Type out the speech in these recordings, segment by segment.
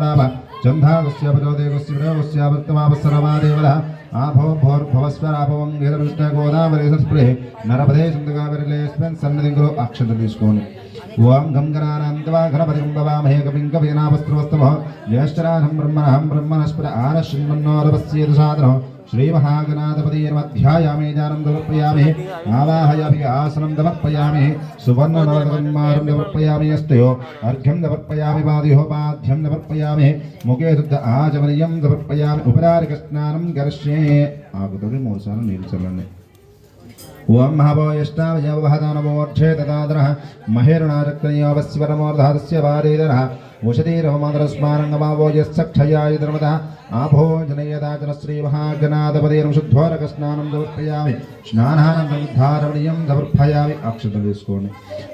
प्राणाप चन्धागस्य प्रचोदेगस्य विदेवस्य वर्तमापस्सरमादेवः आभो भोर्भवस्वराभवं गिरविष्णुगोदावरेशस्पृहे नरपदे सन्दगावरिलेस्मिन् सन्निधिं अक्षतं తీసుకోండి ओम गं गणानान्तवा गणपतिं भवामहे कविं कवीनावस्त्रवस्तमः ज्येष्ठराजं ब्रह्मणस्पद आनश्चिन्मन्नोरवस्येतु साधनः श्रीमहागणाधिपतये नमः जानं समर्पयामि आवाहयामि आसनं समर्पयामि सुवर्णनवरत्नमालं समर्पयामि हस्तयो अर्घ्यं समर्पयामि पादयोपाध्यं समर्पयामि मुखे शुद्ध आचमनीयं समर्पयामि उपचारिकस्नानं करिष्ये आगतोदि मोसानं नीलचलने ओम महाभोयष्टावयवहदानमोर्धे तदादरः महेरणारक्तयोवस्वरमोर्धादस्य वारेदरः उषतीरवमादरस्मारङ्गमावोयस्सक्षयाय धर्मतः आभो जनयदाचन श्रीमहागणाधिपतेन शुद्धोरकस्नानं समर्पयामि स्नानानन्तरं समर्पयामि अक्षतं తీసుకోండి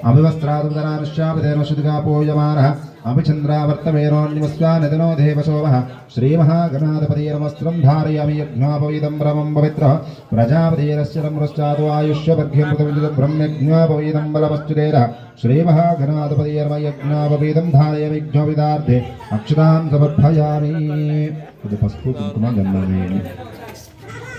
अभिवस्त्रादुदरानुश्चापतेन शुद्धिकापोयमानः अभिचन्द्रावर्तमेरोन्निमस्वानिधनो देवशोभः श्रीमहागणाधिपतेन वस्त्रं धारयामि यज्ञोपवीतं ब्रह्मं पवित्रः प्रजापतेरस्य नमश्चादो आयुष्यवर्घ्यं पृथ्वीं ब्रह्मज्ञोपवीतं बलमश्चुतेरः श्रीमहागणाधिपतेन यज्ञोपवीतं धारयामि यज्ञोपवीतार्थे अक्षतान् समर्पयामि पस्पु कुङ्कुमं गन्धर्वेण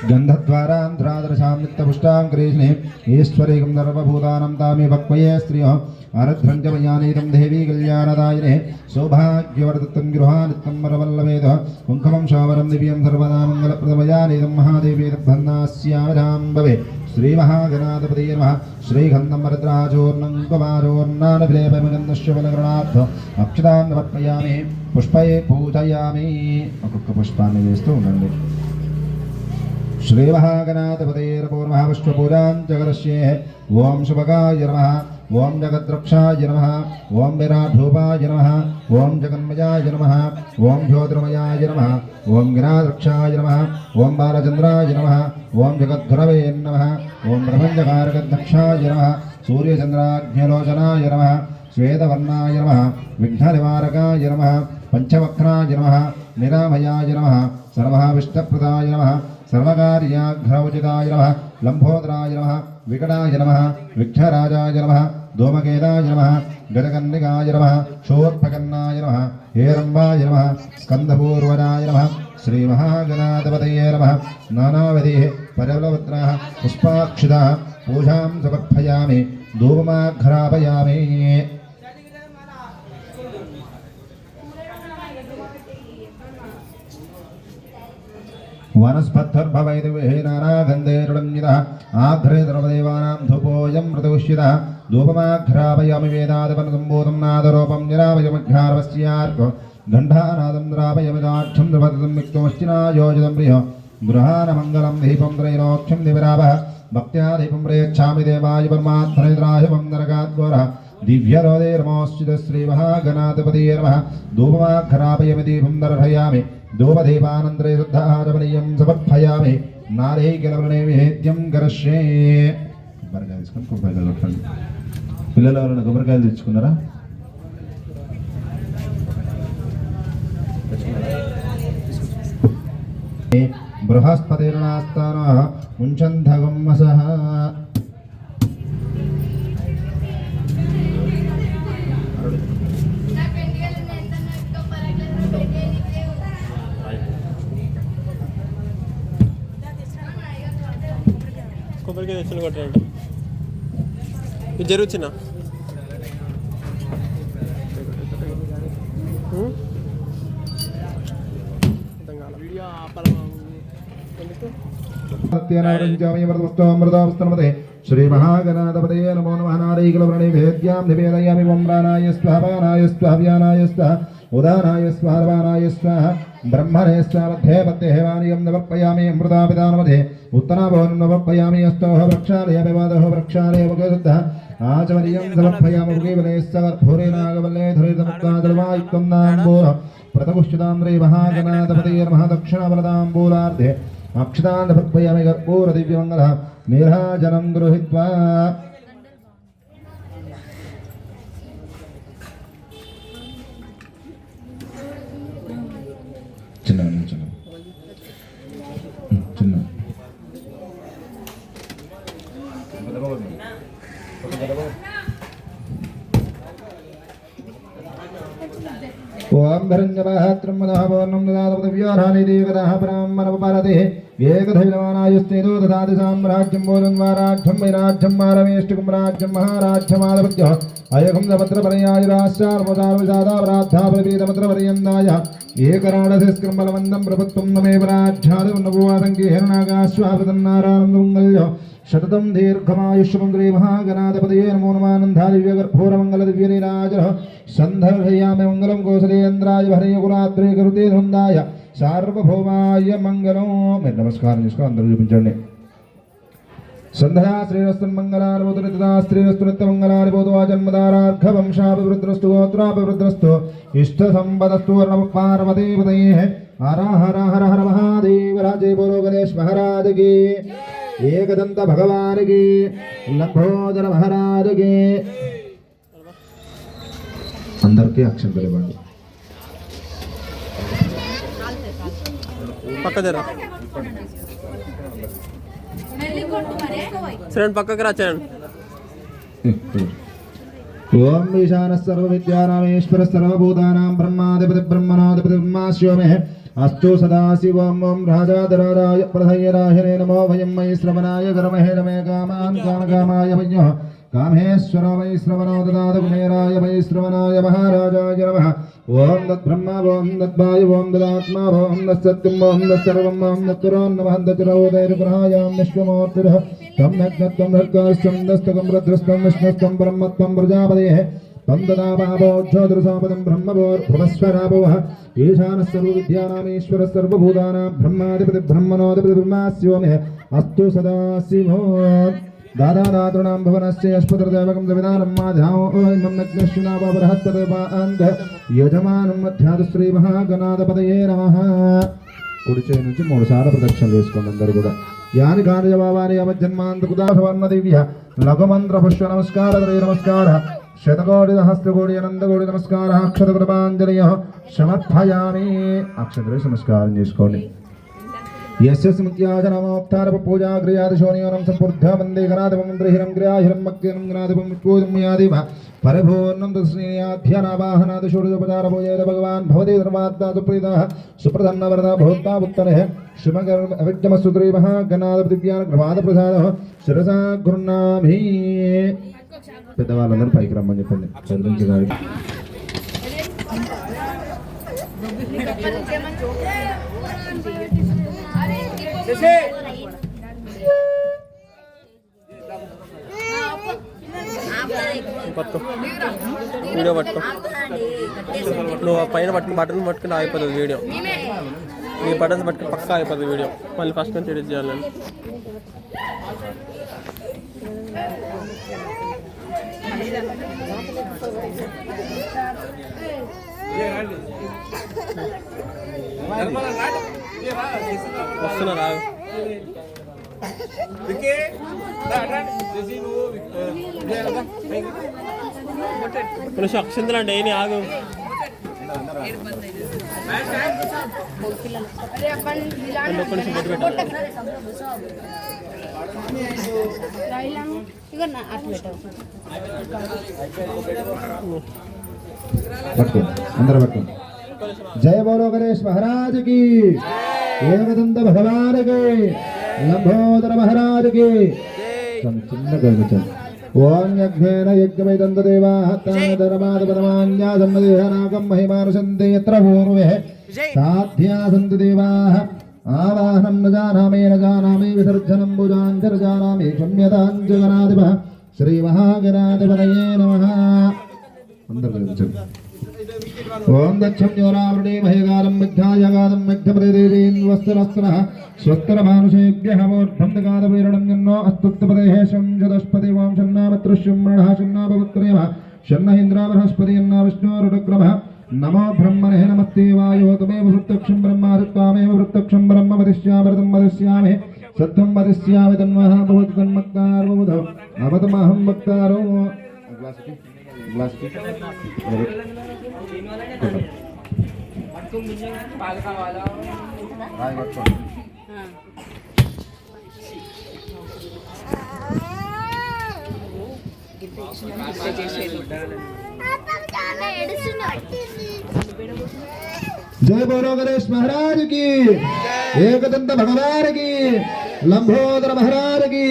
गन्धद्वारान्ध्रादर्शां नित्यपुष्टां कृष्णे ईश्वरीं सर्वभूतानां तामे वक्मये स्त्रियः आरध्रञ्जमयानीतं देवी कल्याणदायिने सौभाग्यवर्धतं गृहानित्यं वरवल्लभेदः कुङ्कुमं शावरं दिव्यं सर्वदा मङ्गलप्रदमयानीतं महादेवी तद्भन्नास्यामजां भवे श्रीमहागणाधिपतये नमः श्रीगन्धं वरद्राजोर्नं कुमारोर्नानभिलेपमिगन्धस्य बलगृणार्थ अक्षतां समर्पयामि पुष्पये पूजयामि ఒక్కొక్క పుష్పాన్ని వేస్తూ ఉండండి श्रीमहागणाधिपतये नमः पुष्पपूजां जगदस्ये ओम शुभगाय नमः ओम जगद्रक्षाय नमः ओम विराटरूपाय नमः ओम जगन्मयाय नमः ओम ज्योतिर्मयाय नमः ओम गिराद्रक्षाय नमः ओम बालचन्द्राय नमः ओम जगद्गुरवे नमः ओम ब्रह्मण्यकारकदक्षाय नमः सूर्यचन्द्राग्निलोचनाय नमः श्वेतवर्णाय नमः विघ्ननिवारकाय नमः पंचवक्त्राय नमः निरामयाय नमः सर्वविष्टप्रदाय नमः सर्वकार्याघ्रौचिताय नमः लंबोदराय नमः विकटाय नमः विघ्नराजाय नमः धूमकेताय नमः गजकन्निकाय नमः शूर्पकर्णाय नमः हेरम्बाय नमः स्कन्दपूर्वजाय नमः श्रीमहागणाधिपतये नमः नानाविधेः परबलवत्राः पुष्पाक्षिताः पूजां समर्पयामि धूपमाघ्रापयामि वनस्पतिर्भवैति विहीनानागन्धेरुडञ्जितः आघ्रे सर्वदेवानां धूपोऽयं प्रदुष्यितः धूपमाघ्रापयामि वेदादिपनसम्भूतं नादरूपं निरावयमघ्रारवस्यार्क गण्डानादं द्रापयामि दाक्षं द्रवदं मिक्तमश्चिनायोजितं प्रियः गृहानमङ्गलं दीपं त्रैलोक्यं दिविरावः भक्त्या दीपं प्रयच्छामि देवाय परमात्मनेत्राहिमं नरकाद्वरः दिव्यरोदेर्मोश्चित श्रीमहागणाधिपतये नमः धूपमाघ्रापयामि दीपं दर्शयामि धूपदीपानन्तरे शुद्धाचमनीयं समर्पयामि नारिकेलवृणैवेద్యం కరిష్యే కొబ్బరికాయ తీసుకొని కొబ్బరికాయలు కొట్టండి పిల్లలు ఎవరైనా కొబ్బరికాయలు తెచ్చుకున్నారా బృహస్పతిర్నాస్తానః ముంచంధగం వసః కొబ్బరికి తెచ్చులు కొట్టాడు ఇది జరుగుతున్న श्रीमहागणाधिपतये नमो नमः नारीकुलव्रणैवेद्यां निवेदयामि ओं प्राणाय स्वाहा पानाय स्वाहा व्यानाय स्वाहा उदानाय स्वाहा रवानाय स्वाहा ब्रह्मणे स्वाहा मध्ये हेवानियं समर्पयामि अमृतापितानमध्ये उत्तराभवनं समर्पयामि अष्टोः वृक्षालय विवादः वृक्षालय मुखशुद्धः आचमनीयं समर्पयामि मुखेवलेस्सगर्भुरेनागवल्ले धरितमुक्तादर्वायुक्तं नाम्बूर प्रतपुष्यताम्रे महागणाधिपतये नमः दक्षिणबलताम्बूलार्धे अक्षतान् समर्पयामि कर्पूरदिव्यमङ्गलः नीराजनं गृहीत्वा చిన్న ఓం ధరణ్యపాత్రమదాపవర్ణం దదాతపదవ్యాధాని దేవతః బ్రాహ్మణపరతే ఏకధైలమానాయస్తేదో దదాతి సామ్రాజ్యం బోధన్వారాజ్యం వైరాజ్యం మారమేష్టికం రాజ్యం మహారాజ్యమాదపత్య అయకం దపత్రపరయాయురాశ్చార్మదారుదావరాధాపరివేదమత్రపర్యందాయ ఏకరాడశస్కృంబలవందం ప్రభుత్వం నమేవ రాజ్యాదివన్నభూవాదంకేహరణాగాశ్వాపదన్నారానందమంగళ్య శతతం దీర్ఘమాయుష్యమంత్రే మహాగణాధిపతయే నమో నమానందాదివ్యగర్భూరమంగళదివ్యనిరాజः సందర్శయామి మంగళం కోసలేంద్రాయ భరణీయకులాత్రే కరుతే ధృందాయ సార్వభౌమాయ మంగళం. మీరు నమస్కారం చేసుకో, అందరూ చూపించండి. సంధ్యా శ్రీరస్తున్మంగళానుభూతురితదా శ్రీరస్తునిత్యమంగళానుభూతో జన్మదారార్ఘవంశాభివృద్ధ్రస్తు గోత్రాభివృద్ధ్రస్తు ఇష్టసంపదస్తు పార్వతీపతయే. హర హర హర హర మహాదేవ. రాజే బోలో గణేష్ మహారాజ్ కి, ఏకదంత భగవాన్ కి, లంబోదర మహారాజ్ కి. అందరికీ అక్షంతలు ఇవ్వండి. పక్క జరా చరణ్ పక్కకి రా చరణ్. ఓం ఈశాన సర్వ విద్యానామేశ్వర సర్వభూతానాం బ్రహ్మాధిపతి బ్రహ్మణోధిపతి బ్రహ్మాస్యోమే అస్తు సదాశివం. ఓం రాజాధరాయ ప్రధయరాహినే నమో భయం మయి శ్రవణాయ గరమహే నమే కామాన్ కామకామాయ భయ్య కామేశ్వర వై శ్రవణో దదాతు కుమేరాయ వై శ్రవణాయ మహారాజాయ నమః. ఓం తద్బ్రహ్మ ఓం తద్వాయు ఓం తదాత్మా ఓం తత్సత్యం ఓం తత్సర్వం ఓం తత్పురోన్నమః తత్రోదైర్గ్రహాయాం విశ్వమూర్తిః తం నగ్నత్వం నర్కాస్తం దస్తకం రుద్రస్తం విష్ణుస్తం బ్రహ్మత్వం ప్రజాపతేః తం తదా పాపోక్షోదృసాపదం బ్రహ్మభోర్భువస్వరాభవః. ఈశానः సర్వవిద్యానామీశ్వరः సర్వభూతానాం బ్రహ్మాధిపతి బ్రహ్మణోధిపతి బ్రహ్మాస్యోమే అస్తు సదాశివో. దాదాదాతృణాం భువనస్య అశ్వతరదేవకం సవిధానం మాధ్యామో ఇమం నగ్నశ్వినాపరహత్తదేవాంగ యజమానం మధ్యాదు శ్రీ మహాగణాధిపతయే నమః. కుడి చేయి నుంచి 3 సార్లు ప్రదక్షిణ చేసుకోండి అందరూ కూడా. యాని కాని జవాని అవజన్మాంతకుదాసవర్ణ దివ్య లఘుమంత్ర పుష్ప నమస్కార నమస్కార శతకోటి సహస్రకోటి అనంతకోటి నమస్కార అక్షత కృపాంజలియ సమర్పయామి. అక్షతరే నమస్కారం చేసుకోండి. यस्य स्मृत्याजनमोक्तारप पूजा क्रियादिशोनियोनं संपूर्धा वन्दे गणाधिपमन्त्रिहिरं क्रियाहिरं मक्यनं गणाधिपं विक्रोदम्यादिव परिपूर्णं तस्नीयाध्यानावाहनादिषोडशोपचार पूजयेत भगवान् भवति धर्मात्मा सुप्रीतः सुप्रसन्नवरदः भवता उत्तरः शुभकर्मविद्यमस्तुत्रीमः गणाधिपतिज्ञानकृपादप्रसादः शिरसा गृह्णामि. పెద్దవాళ్ళందరూ పైకి రమ్మని చెప్పండి. చదివించడానికి పట్టుకో వీడియో పట్టుకో. నువ్వు పైన బటన్ పట్టుకుని అయిపోతుంది వీడియో. నీ బటన్స్ పట్టుకుని పక్కా అయిపోతుంది వీడియో. మళ్ళీ ఫస్ట్ నుంచి ఎడిట్ చేయాలని. వస్తున్నా కొంచెం అక్షంతలు అంటే ఏమి ఆగు. కొంచెం బొట్టు పెట్టాలి. అందరూ పట్టు. జయ బోలో గణేష్ మహారాజ్ కి, ఏకదంత భగవాన్ కి, లంబోదర మహారాజ్ కి. చిన్న గర్మించండి. ఓం యజ్ఞేన యజ్ఞమైదంత దేవాహత్తానధర్మాదపదమాన్యా సమ్మదేహనాకం మహిమానుసంతే యత్ర పూర్వే సాధ్యా సంతు దేవాః. ఆవాహనం న జానామి విసర్జనం భుజాంచర జానామి క్షమ్యతాం జగన్నాధిప శ్రీ మహాగణాధిపతయే నమః. అందరూ గర్మించండి. ఓం దక్షం యోరావృణే మహేగారం విఘ్నాయగాదం విఘ్నపదేవీన్ వస్త్రస్త్రః స్వస్త్రమానుషేభ్యః మోర్ధందగాదవీరణం యన్నో అస్తుత్పదేహేషం చతుష్పది ఓం షన్నామతృష్యం మృణః షన్నాభవత్రేమ షన్న ఇంద్ర బృహస్పతి అన్న విష్ణోరుడుగ్రమః నమో బ్రహ్మణే నమస్తే వాయో తమేవ వృత్తక్షం బ్రహ్మాదిత్వామేవ వృత్తక్షం బ్రహ్మ వదిష్యామృతం వదిష్యామి సత్వం వదిష్యామి తన్మః భవతు తన్మక్తార్వబుధో అవతమహం వక్తారో जय बोलो गणेश महाराज की एकदंत भगवान की लंबोदर महाराज की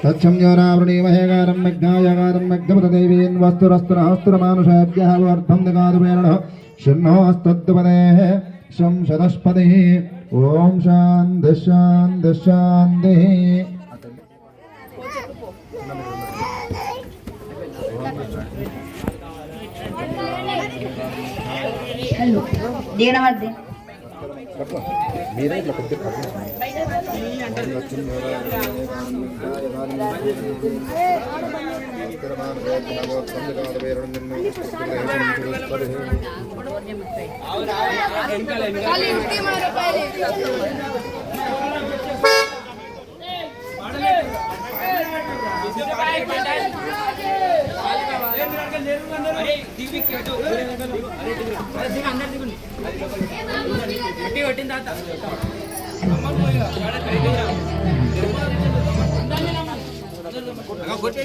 तक्षम योरावृणी महेगारम विघ्नायगारम विघ्नपदेवीन् वस्तुरस्त्रहस्त्रमानुषेभ्यः वर्धं दगादुपेरणः शन्नो हस्तद्वदेः शं शतस्पतिः ओम शान्ति शान्ति शान्तिः हेलो देना हाथ दे मेरे मतलब के కొట్టే